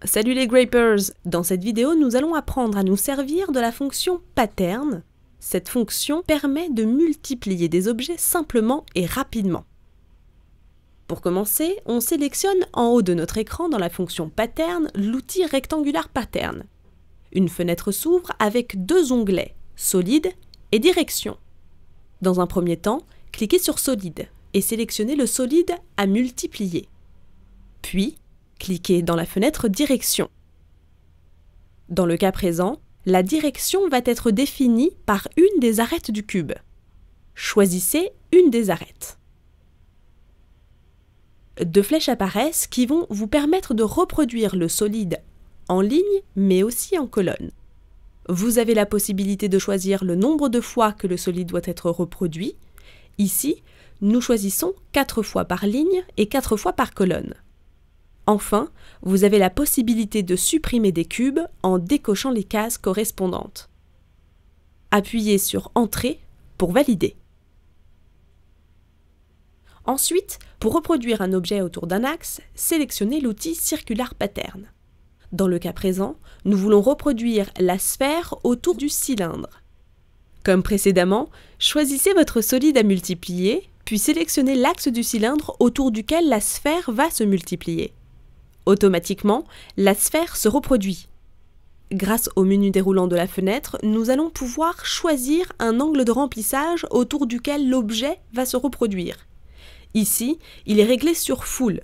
Salut les Grapers! Dans cette vidéo, nous allons apprendre à nous servir de la fonction pattern. Cette fonction permet de multiplier des objets simplement et rapidement. Pour commencer, on sélectionne en haut de notre écran dans la fonction pattern l'outil Rectangular Pattern. Une fenêtre s'ouvre avec deux onglets, Solide et Direction. Dans un premier temps, cliquez sur Solide et sélectionnez le solide à multiplier. Puis, cliquez dans la fenêtre Direction. Dans le cas présent, la direction va être définie par une des arêtes du cube. Choisissez une des arêtes. Deux flèches apparaissent qui vont vous permettre de reproduire le solide en ligne, mais aussi en colonne. Vous avez la possibilité de choisir le nombre de fois que le solide doit être reproduit. Ici, nous choisissons 4 fois par ligne et 4 fois par colonne. Enfin, vous avez la possibilité de supprimer des cubes en décochant les cases correspondantes. Appuyez sur Entrée pour valider. Ensuite, pour reproduire un objet autour d'un axe, sélectionnez l'outil Circular Pattern. Dans le cas présent, nous voulons reproduire la sphère autour du cylindre. Comme précédemment, choisissez votre solide à multiplier, puis sélectionnez l'axe du cylindre autour duquel la sphère va se multiplier. Automatiquement, la sphère se reproduit. Grâce au menu déroulant de la fenêtre, nous allons pouvoir choisir un angle de remplissage autour duquel l'objet va se reproduire. Ici, il est réglé sur Full,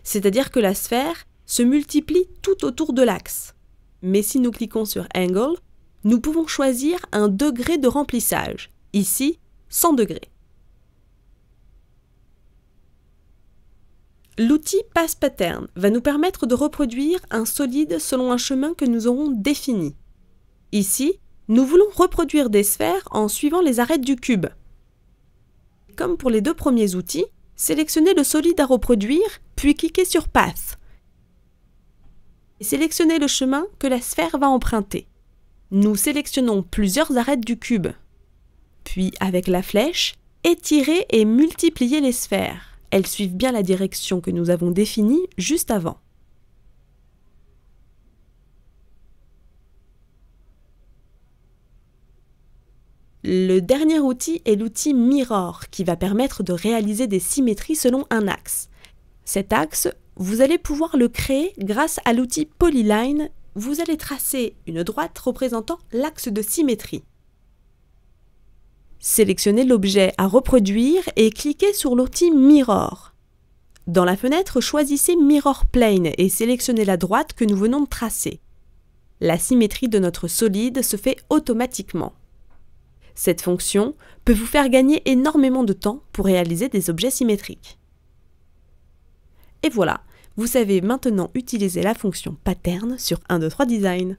c'est-à-dire que la sphère se multiplie tout autour de l'axe. Mais si nous cliquons sur Angle, nous pouvons choisir un degré de remplissage, ici 100 degrés. L'outil Path Pattern va nous permettre de reproduire un solide selon un chemin que nous aurons défini. Ici, nous voulons reproduire des sphères en suivant les arêtes du cube. Comme pour les deux premiers outils, sélectionnez le solide à reproduire, puis cliquez sur Path. Et sélectionnez le chemin que la sphère va emprunter. Nous sélectionnons plusieurs arêtes du cube. Puis, avec la flèche, étirez et multipliez les sphères. Elles suivent bien la direction que nous avons définie juste avant. Le dernier outil est l'outil Mirror, qui va permettre de réaliser des symétries selon un axe. Cet axe, vous allez pouvoir le créer grâce à l'outil Polyline. Vous allez tracer une droite représentant l'axe de symétrie. Sélectionnez l'objet à reproduire et cliquez sur l'outil Mirror. Dans la fenêtre, choisissez Mirror Plane et sélectionnez la droite que nous venons de tracer. La symétrie de notre solide se fait automatiquement. Cette fonction peut vous faire gagner énormément de temps pour réaliser des objets symétriques. Et voilà, vous savez maintenant utiliser la fonction pattern sur 1, 2, 3 Design.